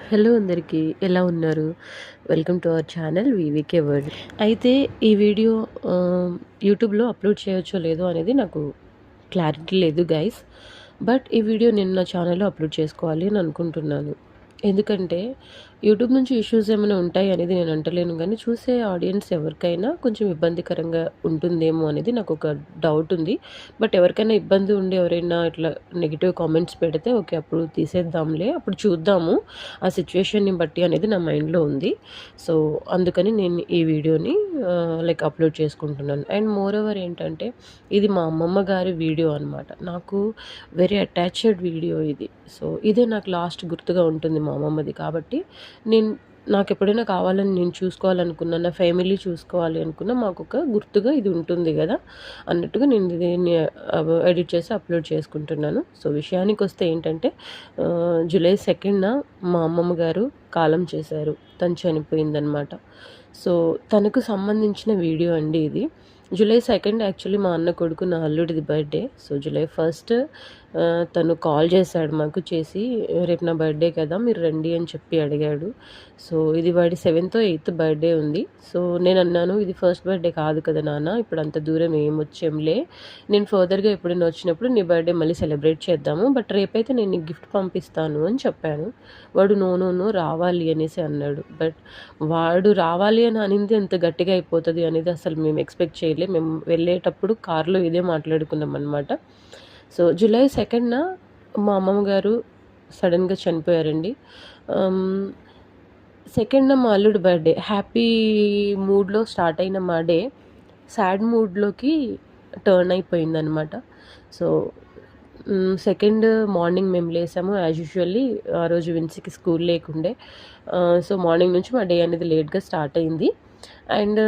Hello అందరికీ ఎలా ఉన్నారు? Welcome to our channel VVK world. అయితే ఈ వీడియో యూట్యూబ్‌లో అప్‌లోడ్ చేయొచ్చో లేదో అనేది నాకు క్లారిటీ లేదు గైస్. బట్ ఈ వీడియో నేను నా ఛానల్‌లో అప్‌లోడ్ చేసుకోవాలి అని అనుకుంటున్నాను. ఎందుకంటే యూట్యూబ్ నుంచి ఇష్యూస్ ఏమైనా ఉంటాయి అనేది నేను అంటలేను గానీ, చూసే ఆడియన్స్ ఎవరికైనా కొంచెం ఇబ్బందికరంగా ఉంటుందేమో అనేది నాకొక డౌట్ ఉంది. బట్ ఎవరికైనా ఇబ్బంది ఉండి ఎవరైనా ఇట్లా నెగెటివ్ కామెంట్స్ పెడితే ఓకే. అప్పుడు తీసేద్దాంలే. అప్పుడు చూద్దాము. ఆ సిట్యుయేషన్‌ని బట్టి అనేది నా మైండ్‌లో ఉంది. సో, అందుకని నేను ఈ వీడియోని లైక్ అప్‌లోడ్ చేసుకుంటున్నాను. అండ్ మోర్ ఓవర్ ఏంటంటే ఇది మా అమ్మమ్మ గారి వీడియో అనమాట. నాకు వెరీ అటాచ్డ్ వీడియో ఇది. సో, ఇదే నాకు లాస్ట్ గుర్తుగా ఉంటుంది మా అమ్మమ్మది. కాబట్టి నేను నాకెప్పుడైనా కావాలని నేను చూసుకోవాలనుకున్నా, నా ఫ్యామిలీ చూసుకోవాలి అనుకున్నా మాకొక గుర్తుగా ఇది ఉంటుంది గదా! అన్నట్టుగా నేను దీన్ని ఎడిట్ చేసి అప్‌లోడ్ చేసుకుంటున్నాను. సో, విషయానికొస్తే ఏంటంటే జూలై 2న మా అమ్మమ్మ గారు కాలం చేశారు. తను చనిపోయిందనమాట. సో, తనకు సంబంధించిన వీడియో అండి ఇది. జూలై 2 యాక్చువల్లీ మా అన్న కొడుకు నా అల్లుడిది బర్త్‌డే. సో, జూలై 1 తను కాల్ చేశాడు మాకు చేసి, "రేపు నా బర్త్‌డే కదా! మీరు రండి" అని చెప్పి అడిగాడు. సో, ఇది వాడి 7థ్, 8థ్ బర్త్‌డే ఉంది. సో, నేనన్నాను, "ఇది ఫస్ట్ బర్త్‌డే కాదు కదా నాన్న! ఇప్పుడు అంత దూరం ఏమొచ్చాంలే. నేను ఫర్దర్‌గా ఎప్పుడైనా వచ్చినప్పుడు నీ బర్త్‌డే మళ్ళీ సెలబ్రేట్ చేద్దాము. బట్ రేపైతే నేను నీకు గిఫ్ట్ పంపిస్తాను" అని చెప్పాను. వాడు "నో, నో, నో రావాలి" అనేసి అన్నాడు. బట్ వాడు రావాలి అని అనింది ఎంత గట్టిగా అయిపోతది అనేది అసలు మేము ఎక్స్‌పెక్ట్ చేయలే. మేము వెళ్ళేటప్పుడు కార్‌లో ఇదే మాట్లాడుకున్నామనమాట. సో, జూలై 2న మా అమ్మమ్మ గారు సడెన్‌గా చనిపోయారండి. ఆహ్, 2న మా అల్లుడి బర్త్‌డే. హ్యాపీ మూడ్‌లో స్టార్ట్ అయిన మా డే సాడ్ మూడ్‌లోకి టర్న్ అయిపోయిందనమాట. సో, సెకండ్ మార్నింగ్ మేము లేసాము యాజ్ యూజువల్లీ. ఆ రోజు విన్సీకి స్కూల్ లేకుండే. సో, మార్నింగ్ నుంచి మా డే అనేది లేట్‌గా స్టార్ట్ అయింది. అండ్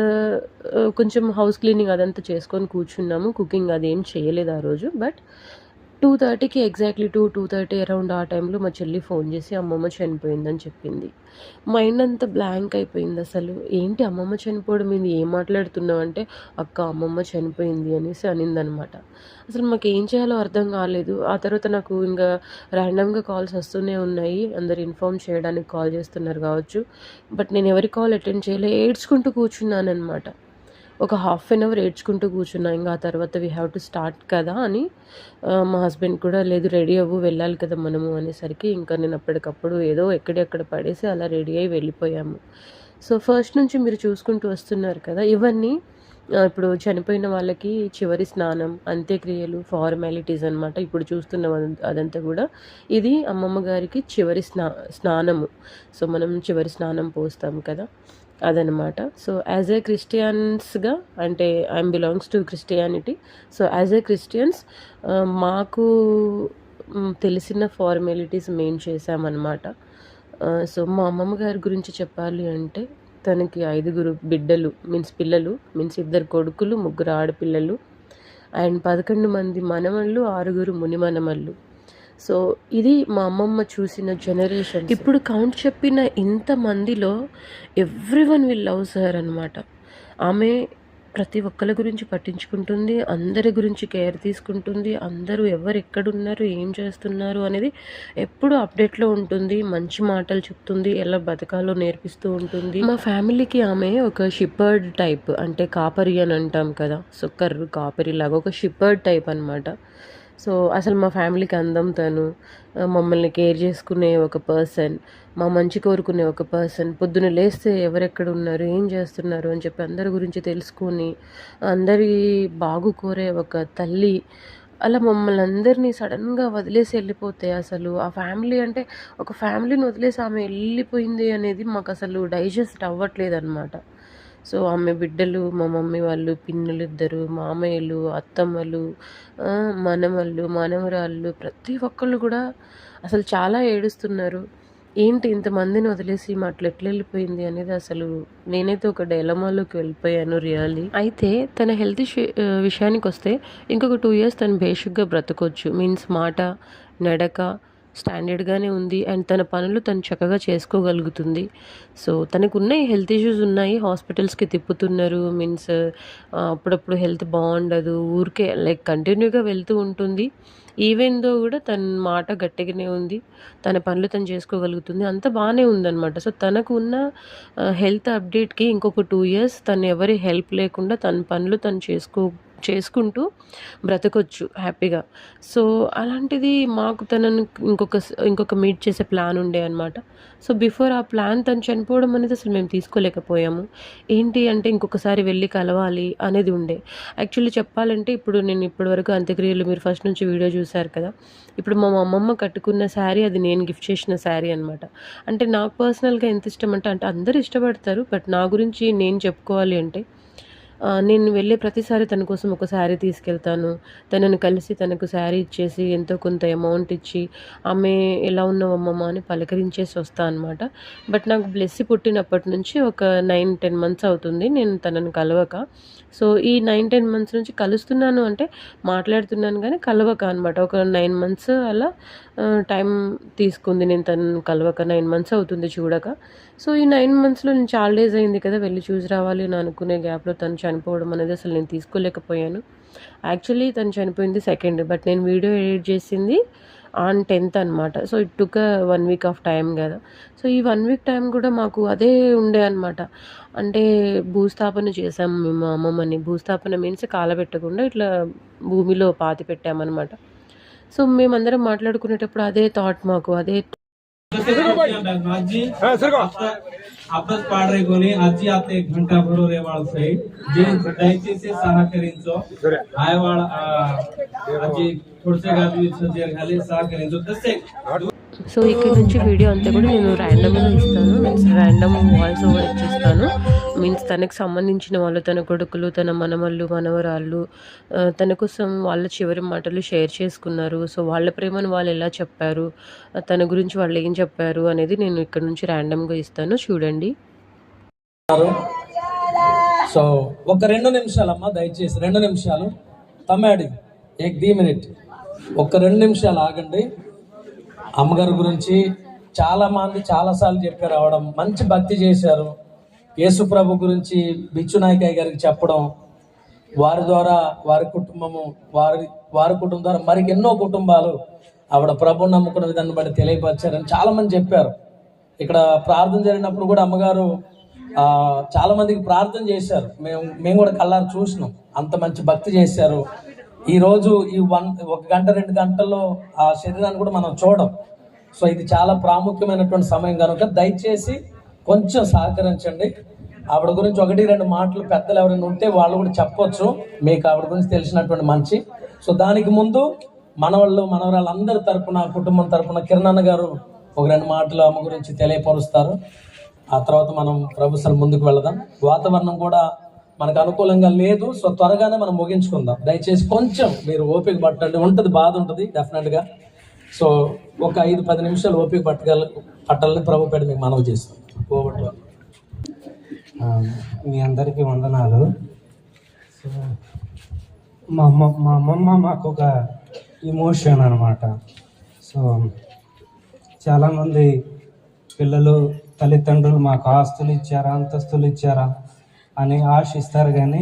కొంచెం హౌస్ క్లీనింగ్ అదంతా చేసుకొని కూర్చున్నాము. కుకింగ్ అదేం చేయలేదు ఆ రోజు. బట్ 2:30కి ఎగ్జాక్ట్‌లీ 2:30 అరౌండ్ ఆ టైంలో మా చెల్లి ఫోన్ చేసి అమ్మమ్మ చనిపోయిందని చెప్పింది. మైండ్ అంతా బ్లాంక్ అయిపోయిందసలు. ఏంటి అమ్మమ్మ చనిపోవడం ఏంది? ఏం మాట్లాడుతున్నావు అంటే, "అక్క అమ్మమ్మ చనిపోయింది" అనేసి అనిందనమాట. అసలు మాకేం చేయాలో అర్థం కాలేదు. ఆ తర్వాత నాకు ఇంగా ర్యాండమ్‌గా కాల్స్ వస్తూనే ఉన్నాయి. అందరూ ఇన్ఫార్మ్ చేయడానికి కాల్ చేస్తున్నారు కావచ్చు. బట్ నేను ఎవరి కాల్ అటెండ్ చేయలే. ఏడ్చుకుంటూ కూర్చున్నాననమాట. ఒక హాఫ్ అన్ అవర్ ఏడ్చుకుంటూ కూర్చున్నా. ఇంక ఆ తర్వాత వి హావ్ టు స్టార్ట్ కదా అని మా హస్బెండ్ కూడా లేదు రెడీ అవ్వు వెళ్ళాలి కదా మనము అనేసరికి ఇంకా నేను అప్పటికప్పుడు ఏదో ఎక్కడెక్కడ పడేసి అలా రెడీ అయ్యి వెళ్ళిపోయాము. సో, ఫస్ట్ నుంచి మీరు చూసుకుంటూ వస్తున్నారు కదా! ఇవన్నీ ఇప్పుడు చనిపోయిన వాళ్ళకి చివరి స్నానం, అంత్యక్రియలు, ఫార్మాలిటీస్ అనమాట. ఇప్పుడు చూస్తున్న అదంతా కూడా ఇది అమ్మమ్మ గారికి చివరి స్నానము. సో, మనం చివరి స్నానం పోస్తాం కదా! అదనమాట. సో, యాజ్ ఎ క్రిస్టియన్స్‌గా అంటే I'm belongs to Christianity. So, as a Christians మాకు తెలిసిన ఫార్మాలిటీస్ మేము చేశామనమాట. సో, మా అమ్మమ్మ గారి గురించి చెప్పాలి అంటే తనకి 5 బిడ్డలు పిల్లలు ఇద్దరు కొడుకులు, ముగ్గురు ఆడపిల్లలు అండ్ 11 మంది మనవళ్ళు, 6 మునిమనమళ్ళు. సో, ఇది మా అమ్మమ్మ చూసిన జనరేషన్స్. ఇప్పుడు కౌంట్ చెప్పిన ఇంతమందిలో ఎవ్రీవన్ విల్ లవ్స్ హర్ అనమాట. ఆమె ప్రతి ఒక్కళ్ళ గురించి పట్టించుకుంటుంది. అందరి గురించి కేర్ తీసుకుంటుంది. అందరూ ఎవరెక్కడున్నారు, ఏం చేస్తున్నారు అనేది ఎప్పుడూ అప్డేట్‌లో ఉంటుంది. మంచి మాటలు చెప్తుంది. ఎలా బతకాలో నేర్పిస్తూ ఉంటుంది. మా ఫ్యామిలీకి ఆమె ఒక షిపర్డ్ టైప్ అంటే కాపరి అని అంటాం కదా! సో, కర్రు కాపరిలాగా ఒక షిపర్డ్ టైప్ అనమాట. సో, అసలు మా ఫ్యామిలీకి అందం తను. మమ్మల్ని కేర్ చేసుకునే ఒక పర్సన్. మా మంచి కోరుకునే ఒక పర్సన్. పొద్దున లేస్తే ఎవరెక్కడున్నారు, ఏం చేస్తున్నారు అని చెప్పి అందరి గురించి తెలుసుకొని, అందరి బాగు కోరే ఒక తల్లి. అలా మమ్మల్ని అందరినీ సడన్‌గా వదిలేసి వెళ్ళిపోతే అసలు ఆ ఫ్యామిలీ అంటే ఒక ఫ్యామిలీని వదిలేసి ఆమె వెళ్ళిపోయింది అనేది మాకసలు డైజెస్ట్ అవ్వట్లేదనమాట. సో, ఆమె బిడ్డలు, మా మమ్మీ వాళ్ళు, పిన్నులిద్దరు, మామయ్యలు, అత్తమ్మలు, మనమళ్ళు, మనవరాళ్ళు ప్రతి ఒక్కళ్ళు కూడా అసలు చాలా ఏడుస్తున్నారు. ఏంటి ఇంతమందిని వదిలేసి ఈమె అట్లా ఎట్లెళ్ళిపోయింది అనేది అసలు నేనైతే ఒక డైలమాలోకి వెళ్ళిపోయాను రియల్లీ. అయితే తన హెల్త్ విషయానికొస్తే ఇంకొక 2 ఇయర్స్ తను బేసిక్‌గా బ్రతకొచ్చు. మీన్స్ మాట, నడక, స్టాండర్డ్గానే ఉంది అండ్ తన పనులు తను చక్కగా చేసుకోగలుగుతుంది. సో తనకున్నాయి, హెల్త్ ఇష్యూస్ ఉన్నాయి, హాస్పిటల్స్కి తిప్పుతున్నారు. మీన్స్ అప్పుడప్పుడు హెల్త్ బాగుండదు, ఊరికే లైక్ కంటిన్యూగా వెళ్తూ ఉంటుంది. ఈవెన్ దో కూడా తన మాట గట్టిగానే ఉంది, తన పనులు తను చేసుకోగలుగుతుంది, అంతా బాగానే ఉందన్నమాట. సో తనకు ఉన్న హెల్త్ అప్డేట్కి ఇంకొక 2 years తను ఎవరి హెల్ప్ లేకుండా తన పనులు తను చేసుకుంటూ బ్రతకొచ్చు హ్యాపీగా. సో అలాంటిది మాకు తనని ఇంకొక మీట్ చేసే ప్లాన్ ఉండే అనమాట. సో బిఫోర్ ఆ ప్లాన్ తను చనిపోవడం అనేది అసలు మేము తీసుకోలేకపోయాము. ఏంటి అంటే ఇంకొకసారి వెళ్ళి కలవాలి అనేది ఉండే. యాక్చువల్లీ చెప్పాలంటే ఇప్పుడు నేను ఇప్పటివరకు అంత్యక్రియలు మీరు ఫస్ట్ నుంచి వీడియో చూశారు కదా. ఇప్పుడు మా అమ్మమ్మ కట్టుకున్న శారీ అది నేను గిఫ్ట్ చేసిన శారీ అనమాట. అంటే నాకు పర్సనల్గా ఎంత ఇష్టం అంటే అందరూ ఇష్టపడతారు, బట్ నా గురించి నేను చెప్పుకోవాలి అంటే నేను వెళ్ళే ప్రతిసారి తన కోసం ఒక శారీ తీసుకెళ్తాను. తనని కలిసి తనకు శారీ ఇచ్చేసి ఎంతో కొంత అమౌంట్ ఇచ్చి, ఆమె ఎలా ఉన్నావు అమ్మమ్మ అని పలకరించేసి వస్తా అనమాట. బట్ నాకు బ్లెస్సి పుట్టినప్పటి నుంచి ఒక 9-10 months అవుతుంది నేను తనని కలవక. సో ఈ 9-10 months నుంచి కలుస్తున్నాను అంటే మాట్లాడుతున్నాను కానీ కలవక అనమాట. ఒక 9 months అలా టైం తీసుకుంది నేను తనను కలవక. 9 months అవుతుంది చూడక. సో ఈ 9 monthsలో నేను చాలా డేస్ అయింది కదా వెళ్ళి చూసి రావాలి అని అనుకునే గ్యాప్లో తను చనిపోవడం అనేది అసలు నేను తీసుకోలేకపోయాను. యాక్చువల్లీ తను చనిపోయింది 2nd, బట్ నేను వీడియో ఎడిట్ చేసింది ఆన్ 10th అనమాట. So it took 1 week of time కదా. సో ఈ 1 week టైం కూడా మాకు అదే ఉండే అనమాట. అంటే భూస్థాపన చేసాము మేము మా అమ్మమ్మని. భూస్థాపన మీన్స్ కాలబెట్టకుండా ఇట్లా భూమిలో పాతి పెట్టామన్నమాట. సో మేమందరం మాట్లాడుకునేటప్పుడు అదే థాట్, మాకు అదే అబ్బస్ పాడరేకొని అజ్జి అత్త 1 గంట బరోరే వాళ్ళ సై దయచేసి సహకరించో ఆయవాళ్ళ అజ్జి थोडसे గాలి సహకరించో దస్తే. సో ఇక్కడ నుంచి వీడియో అంతా కూడా నేను ర్యాండమ్గా ఇస్తాను, మీన్స్ ర్యాండమ్ వాయిస్ ఓవర్ ఇచ్చేస్తాను. మీన్స్ తనకు సంబంధించిన వాళ్ళు, తన కొడుకులు, తన మనమళ్ళు, మనవరాళ్ళు తన కోసం వాళ్ళ చివరి మాటలు షేర్ చేసుకున్నారు. సో వాళ్ళ ప్రేమను వాళ్ళు ఎలా చెప్పారు, తన గురించి వాళ్ళు ఏం చెప్పారు అనేది నేను ఇక్కడ నుంచి ర్యాండమ్గా ఇస్తాను, చూడండి. సో ఒక 2 నిమిషాలమ్మా దయచేసి 2 నిమిషాలు తమ్మాడి ఏక్ 2 మినిట్ ఒక 2 నిమిషాలు ఆగండి. అమ్మగారి గురించి చాలా మంది చాలాసార్లు చెప్పారు, అవడం మంచి భక్తి చేశారు. యేసు ప్రభు గురించి బిచ్చు నాయకయ్య గారికి చెప్పడం, వారి ద్వారా వారి కుటుంబము వారి కుటుంబం ద్వారా మరికి ఎన్నో కుటుంబాలు ఆవిడ ప్రభు నమ్ముకున్న విధాన్ని బట్టి తెలియపరిచారని చాలా మంది చెప్పారు. ఇక్కడ ప్రార్థన జరిగినప్పుడు కూడా అమ్మగారు చాలా మందికి ప్రార్థన చేశారు. మేము కూడా కళ్ళారు చూసినాం, అంత మంచి భక్తి చేశారు. ఈరోజు ఈ 1 గంట 2 గంటల్లో ఆ శరీరాన్ని కూడా మనం చూడం. సో ఇది చాలా ప్రాముఖ్యమైనటువంటి సమయం కనుక దయచేసి కొంచెం సహకరించండి. ఆవిడ గురించి 1-2 మాటలు పెద్దలు ఎవరైనా ఉంటే వాళ్ళు కూడా చెప్పొచ్చు, మీకు ఆవిడ గురించి తెలిసినటువంటి మంచి. సో దానికి ముందు మనవరాళ్ళు అందరి తరపున, కుటుంబం తరపున కిరణ్ గారు ఒక 2 మాటలు అమ్మ గురించి తెలియపరుస్తారు. ఆ తర్వాత మనం ప్రభుత్వం ముందుకు వెళదాం. వాతావరణం కూడా మనకు అనుకూలంగా లేదు, సో త్వరగానే మనం ముగించుకుందాం. దయచేసి కొంచెం మీరు ఓపిక పట్టండి, ఉంటుంది బాధ ఉంటుంది డెఫినెట్గా. సో ఒక 5-10 నిమిషాలు ఓపిక పట్టాలని ప్రభు పేట మీకు మనవి చేస్తాం. ఓవర్. మీ అందరికీ వందనాలు. సో మా అమ్మమ్మ మాకు ఒక ఇమోషన్ అనమాట. సో చాలామంది పిల్లలు, తల్లిదండ్రులు మాకు ఆస్తులు ఇచ్చారా, అంతస్తులు ఇచ్చారా అని ఆశిస్తారు, కానీ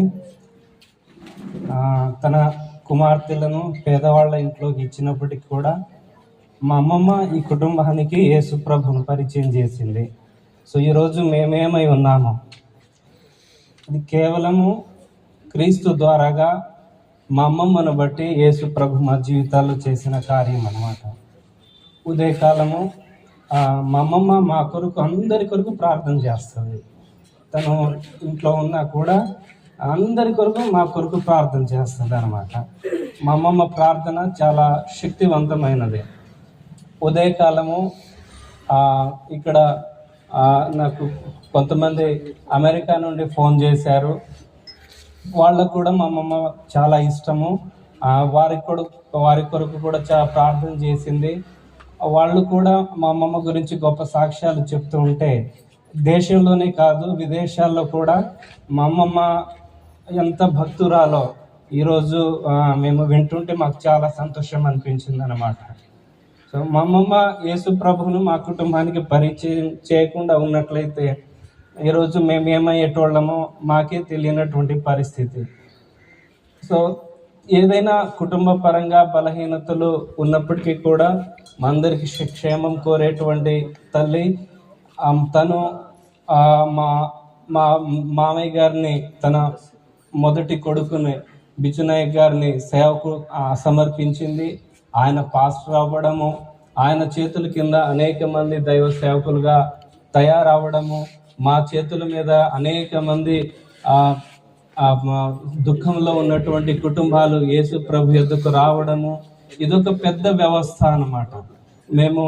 తన కుమార్తెలను పేదవాళ్ళ ఇంట్లోకి ఇచ్చినప్పటికీ కూడా మా అమ్మమ్మ ఈ కుటుంబానికి యేసు ప్రభువును పరిచయం చేసింది. సో ఈరోజు మేమేమై ఉన్నాము, ఇది కేవలము క్రీస్తు ద్వారాగా మా అమ్మమ్మను బట్టి యేసు ప్రభు మా జీవితాల్లో చేసిన కార్యం అన్నమాట. ఉదయకాలము మా అమ్మమ్మ మా కొరకు, అందరి కొరకు ప్రార్థన చేస్తుంది. తను ఇంట్లో ఉన్నా కూడా అందరి కొరకు మా కొరకు ప్రార్థన చేస్తుంది అనమాట. మా అమ్మమ్మ ప్రార్థన చాలా శక్తివంతమైనది. ఉదయకాలము ఇక్కడ నాకు కొంతమంది అమెరికా నుండి ఫోన్ చేశారు. వాళ్ళకు కూడా మా అమ్మమ్మ చాలా ఇష్టము. వారి కొరకు కూడా చాలా ప్రార్థన చేసింది. వాళ్ళు కూడా మా అమ్మమ్మ గురించి గొప్ప సాక్ష్యాలు చెప్తూ ఉంటే, దేశంలోనే కాదు విదేశాల్లో కూడా మా అమ్మమ్మ ఎంత భక్తురాలో ఈరోజు మేము వింటుంటే మాకు చాలా సంతోషం అనిపించింది అన్నమాట. సో సో మా అమ్మమ్మ యేసు ప్రభువును మా కుటుంబానికి పరిచయం చేయకుండా ఉన్నట్లయితే ఈరోజు మేము ఏమయ్యేటోళ్ళమో మాకే తెలియనటువంటి పరిస్థితి. సో ఏదైనా కుటుంబ పరంగా బలహీనతలు ఉన్నప్పటికీ కూడా మా అందరికి క్షేమం కోరేటువంటి తల్లి తను మా మా మామయ్య గారిని, తన మొదటి కొడుకుని బిచునాయక్ గారిని సేవకు సమర్పించింది. ఆయన పాస్టర్ అవ్వడము, ఆయన చేతుల కింద అనేక మంది దైవ సేవకులుగా తయారవ్వడము, మా చేతుల మీద అనేక మంది దుఃఖంలో ఉన్నటువంటి కుటుంబాలు యేసు ప్రభు యొద్దకు రావడము, ఇదొక పెద్ద వ్యవస్థ అన్నమాట. మేము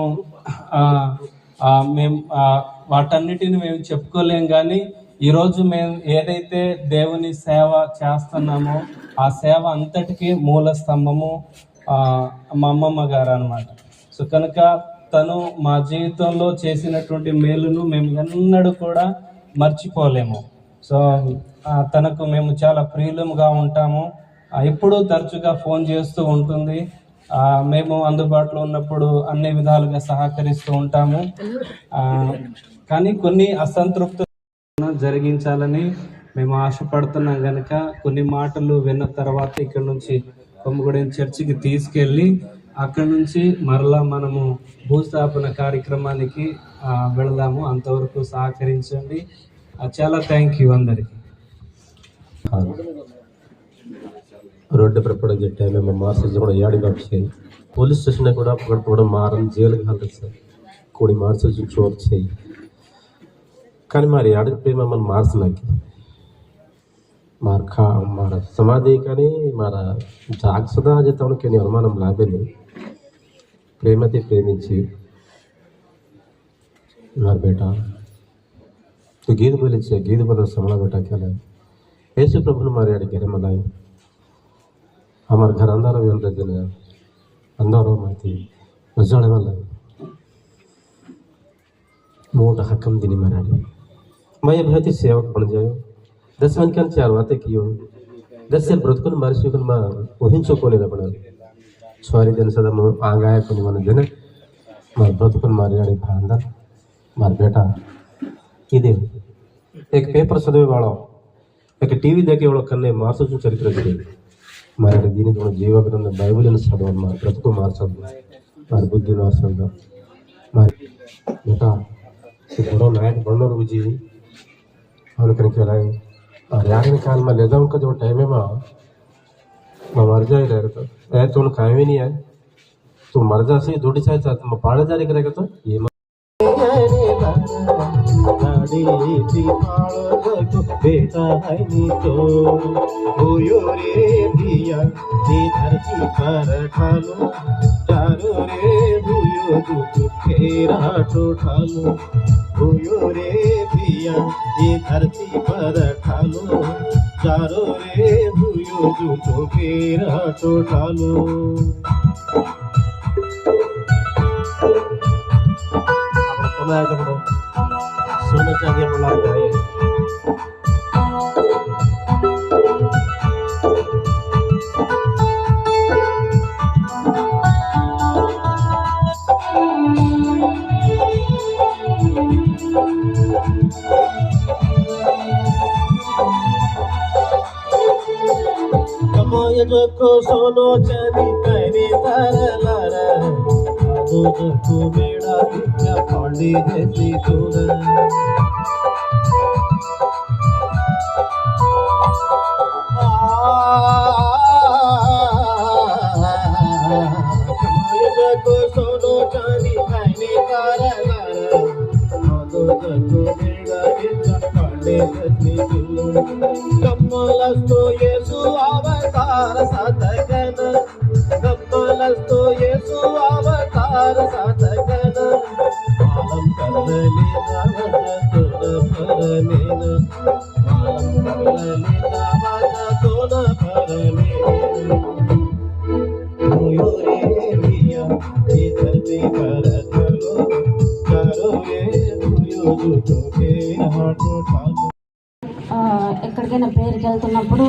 వాటన్నిటిని మేము చెప్పుకోలేం, కానీ ఈరోజు మేము ఏదైతే దేవుని సేవ చేస్తున్నామో ఆ సేవ అంతటికీ మూల స్తంభము మా అమ్మమ్మ గారు అన్నమాట. సో కనుక తను మా జీవితంలో చేసినటువంటి మేలును మేము ఎన్నడూ కూడా మర్చిపోలేము. సో తనకు మేము చాలా ప్రియులముగా ఉంటాము. ఎప్పుడూ తరచుగా ఫోన్ చేస్తూ ఉంటుంది. మేము అందుబాటులో ఉన్నప్పుడు అన్ని విధాలుగా సహకరిస్తూ ఉంటాము. కానీ కొన్ని అసంతృప్తి జరిగించాలని మేము ఆశపడుతున్నాం కనుక కొన్ని మాటలు విన్న తర్వాత ఇక్కడ నుంచి కొమ్మగూడెం చర్చికి తీసుకెళ్ళి అక్కడి నుంచి మరలా మనము భూస్థాపన కార్యక్రమానికి వెళదాము. అంతవరకు సహకరించండి. చాలా థ్యాంక్ యూ అందరికి. रोड पर पड़ गए टाइम में मार से जोड़ याड़ी बात छे पुलिस स्टेशन ने कोड़ा पकड़ पकड़ मारन जेल के हालत से कोड़ी मार से जो चोर छे కానీ మరి యాడి ప్రేమ మన మార్చనాకి మార్ఖా మార సమాధి కానీ మార జాగ్సదా జతవనికి నీ అనుమానం లాభేని ప్రేమతి ప్రేమించి మరి బేటా तो गीत बोले छे गीत बोले समला बेटा क्या है ऐसे प्रभु ने मारे याडी घेरे मलाई हमारे घर अंदर भी अंदर जने अंदर माती उजाड़े वाला मोटा हकम दिनी मराठी मैं बहुत ही सेवक बन जायो 10 मन के 4 बातें कियो 10 से ब्रतकुन मारशुकन मा ओहिन चोकोने बना छवारी दिन सदा म आंगाय कोनी मन जने मार ब्रतकुन मारे याडी भांदा मार बेटा इदे एक पेपर चदवे वाळो एक टीवी देखे वाळो कन्ने मारसु चरित्र ಇದೆ मारे दीनी तो जीव ग्रंथ बाइबल अನ್ನು चदव मार ब्रतकु मारसद मार बुद्धि मारसद मार बेटा बड़ो नायक बनोर बुझी और कन के लाए और यार काल में ले जाऊं का जो टाइम है मैं मर जाए रहे तो ऐ तो काहे भी नहीं है तू मर जा से दूटी चाहे चाहता मैं पाड़े जारी करेगा तो ये बेटा है नी तो होयो रे दिया नी धरती पर ठालो चारो रे भूयो तू तेरा ठालो होयो रे दिया नी धरती पर ठालो चारो रे भूयो तू तेरा ठालो सोना चाहिए बुला रहे कमाया जो को सोनो चांदी पहने तारा दो को बेड़ा क्या पांडी जैसी तूने कमाया जो को सोनो चांदी पहने तारा दो को बेड़ा क्या पांडी जैसी तूने कमलस्तो येसु अवतार साधकन कमलस्तो येसु अवतार साधकन पालम करले नावज परमेन पालम करले नावज परमेन मोरे मिया धरती पर चलो करो ये भूयो जो के हाथों ठालो ఎక్కడికైనా ప్రేయర్కి వెళ్తున్నప్పుడు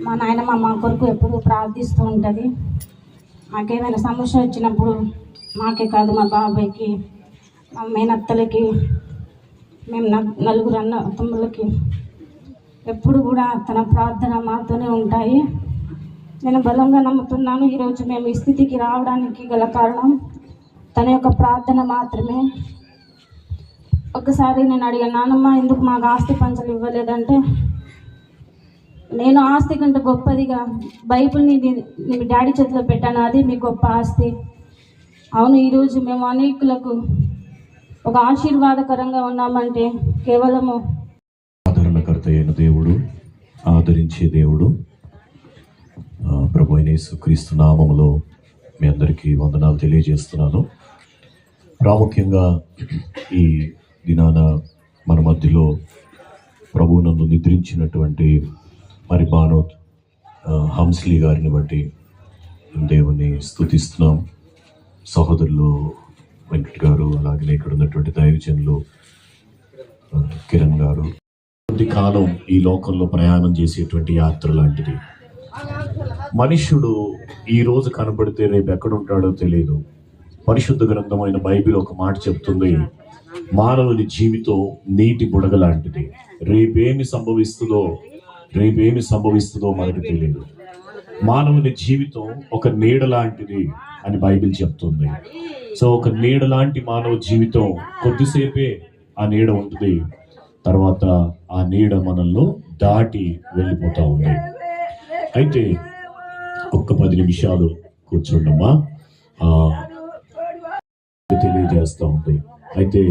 మా నాయనమ్మ మా కొరకు ఎప్పుడు ప్రార్థిస్తూ ఉంటుంది. మాకేమైనా సమస్య వచ్చినప్పుడు మాకే కాదు, మా బాబాయ్కి, మా మేనత్తలకి, మేము నలుగురు అన్న తమ్ముళ్ళకి ఎప్పుడు కూడా తన ప్రార్థన మాతోనే ఉంటాయి. నేను బలంగా నమ్ముతున్నాను, ఈరోజు మేము ఈ స్థితికి రావడానికి గల కారణం తన యొక్క ప్రార్థన మాత్రమే. ఒకసారి నేను అడిగాను, నాన్నమ్మ ఎందుకు మాకు ఆస్తి పంచలు ఇవ్వలేదంటే, నేను ఆస్తి కంటే గొప్పదిగా బైబిల్ని మీ డాడీ చేతిలో పెట్టాను, అది మీ గొప్ప ఆస్తి. అవును, ఈరోజు మేము అనేకులకు ఒక ఆశీర్వాదకరంగా ఉన్నామంటే కేవలము ఆదరణకర్త అయిన దేవుడు, ఆదరించే దేవుడు, ప్రభు అయిన యేసుక్రీస్తు నామములో మీ అందరికీ వందనాలు తెలియజేస్తున్నాను. ప్రాముఖ్యంగా ఈ దినాన మన మధ్యలో ప్రభువునందు నిద్రించినటువంటి మరి బానోత్ హంస్లీ గారిని బట్టి దేవుని స్తుతిస్తున్నాం. సహోదరులు వెంకట్ గారు, అలాగే ఇక్కడ ఉన్నటువంటి దైవజనులు కిరణ్ గారు, కొద్ది కాలం ఈ లోకంలో ప్రయాణం చేసేటువంటి యాత్ర లాంటిది. మనుష్యుడు ఈ రోజు కనబడితే రేపు ఎక్కడుంటాడో తెలియదు. పరిశుద్ధ గ్రంథమైన బైబిల్ ఒక మాట చెప్తుంది, మానవుని జీవితం నీటి బుడగ లాంటిది. రేపేమి సంభవిస్తుందో మనకు తెలియదు. మానవుని జీవితం ఒక నీడ లాంటిది అని బైబిల్ చెప్తుంది. సో ఒక నీడ లాంటి మానవ జీవితం కొద్దిసేపే ఆ నీడ ఉంటుంది, తర్వాత ఆ నీడ మనల్లో దాటి వెళ్ళిపోతూ ఉంది. అయితే ఒక్క 10 నిమిషాలు కూర్చోండమ్మా, తెలియజేస్తూ ఉంటాయి. అయితే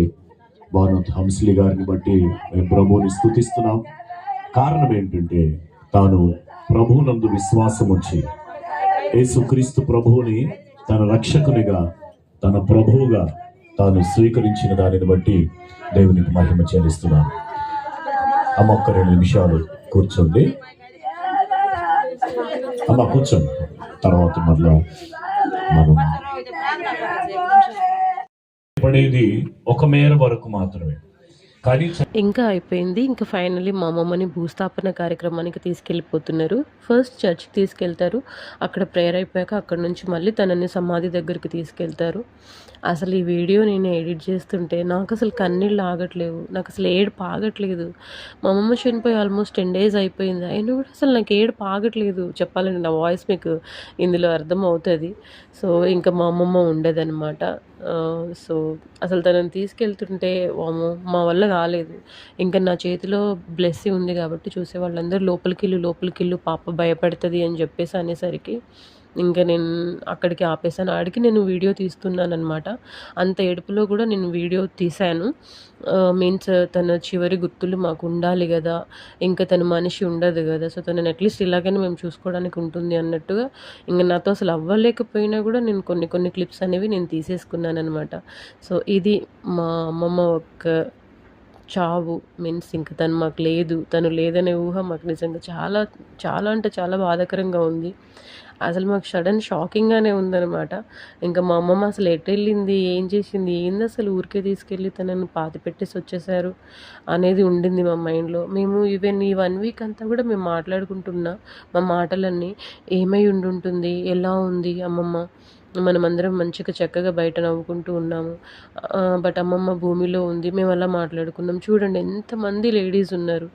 బానోత్ హంస్లీ గారిని బట్టి మేము ప్రభువుని స్తుతిస్తున్నాం. కారణం ఏంటంటే తాను ప్రభువునందు విశ్వాసం వచ్చి యేసుక్రీస్తు ప్రభువుని తన రక్షకునిగా, తన ప్రభువుగా తాను స్వీకరించిన దానిని బట్టి దేవునికి మహిమ చెల్లిస్తున్నాను. అమ్మ ఒక్క 2 నిమిషాలు కూర్చోండి. అమ్మ కూర్చోండి, తర్వాత మళ్ళా మనం పడేది ఒక మేర వరకు మాత్రమే. కానీ ఇంకా అయిపోయింది. ఇంకా ఫైనల్లీ మా అమ్మమ్మని భూస్థాపన కార్యక్రమానికి తీసుకెళ్ళిపోతున్నారు. ఫస్ట్ చర్చ్కి తీసుకెళ్తారు, అక్కడ ప్రేయర్ అయిపోయాక అక్కడ నుంచి మళ్ళీ తనని సమాధి దగ్గరికి తీసుకెళ్తారు. అసలు ఈ వీడియో నేను ఎడిట్ చేస్తుంటే నాకు అసలు కన్నీళ్ళు ఆగట్లేవు, నాకు అసలు ఏడుపు ఆగట్లేదు. మా అమ్మమ్మ చనిపోయి ఆల్మోస్ట్ 10 days అయిపోయింది, అయినా కూడా అసలు నాకు ఏడుపు ఆగట్లేదు. చెప్పాలంటే నా వాయిస్ మీకు ఇందులో అర్థం అవుతుంది. సో ఇంకా మా అమ్మమ్మ ఉండేదన్నమాట. సో అసలు తనని తీసుకెళ్తుంటే వామ్మో మా వల్ల కాలేదు. ఇంకా నా చేతిలో బ్లెస్సింగ్ ఉంది కాబట్టి చూసే వాళ్ళందరూ లోపలికి పాప భయపడుతుంది అని చెప్పేసి అనేసరికి ఇంకా నేను అక్కడికి ఆపేసాను. ఆడికి నేను వీడియో తీస్తున్నాను అనమాట. అంత ఏడుపులో కూడా నేను వీడియో తీశాను. మీన్స్ తన చివరి గుర్తులు మాకు ఉండాలి కదా, ఇంకా తన మనిషి ఉండదు కదా, సో తనని అట్లీస్ట్ ఇలాగైనా మేము చూసుకోవడానికి ఉంటుంది అన్నట్టుగా ఇంకా నాతో అసలు అవ్వలేకపోయినా కూడా నేను కొన్ని క్లిప్స్ అనేవి నేను తీసేసుకున్నాను అనమాట. సో ఇది మా అమ్మమ్మ ఒక చావు. మీన్స్ ఇంకా తను మాకు లేదు, తను లేదనే ఊహ మాకు నిజంగా చాలా చాలా అంటే చాలా బాధాకరంగా ఉంది. అసలు మాకు సడన్ షాకింగ్గానే ఉందన్నమాట. ఇంకా మా అమ్మమ్మ అసలు ఎటు వెళ్ళింది, ఏం చేసింది, ఏంది అసలు ఊరికే తీసుకెళ్ళి తనని పాతి పెట్టేసి వచ్చేసారు అనేది ఉండింది మా మైండ్లో. మేము ఈవెన్ ఈ 1 week అంతా కూడా మేము మాట్లాడుకుంటున్నా మా మాటలన్నీ ఏమై ఉండుంటుంది, ఎలా ఉంది అమ్మమ్మ, మనమందరం మంచిగా చక్కగా బయట నవ్వుకుంటూ ఉన్నాము, బట్ అమ్మమ్మ భూమిలో ఉంది. మేము అలా మాట్లాడుకున్నాం. చూడండి ఎంతమంది లేడీస్ ఉన్నారు.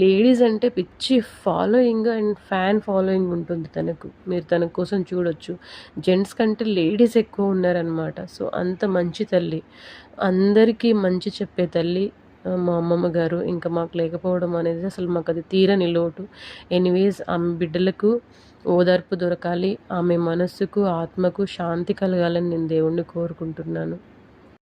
లేడీస్ అంటే పిచ్చి ఫాలోయింగ్ అండ్ ఫ్యాన్ ఫాలోయింగ్ ఉంటుంది తనకు. మీరు తన కోసం చూడొచ్చు. జెంట్స్ కంటే లేడీస్ ఎక్కువ ఉన్నారనమాట. సో అంత మంచి తల్లి, అందరికీ మంచి చెప్పే తల్లి మా అమ్మమ్మ గారు. ఇంకా మాకు లేకపోవడం అనేది అసలు మాకు అది తీరని లోటు. ఎనీవేస్ ఆమె బిడ్డలకు ఓదార్పు దొరకాలి, ఆమె మనస్సుకు ఆత్మకు శాంతి కలగాలని నేను దేవుణ్ణి కోరుకుంటున్నాను.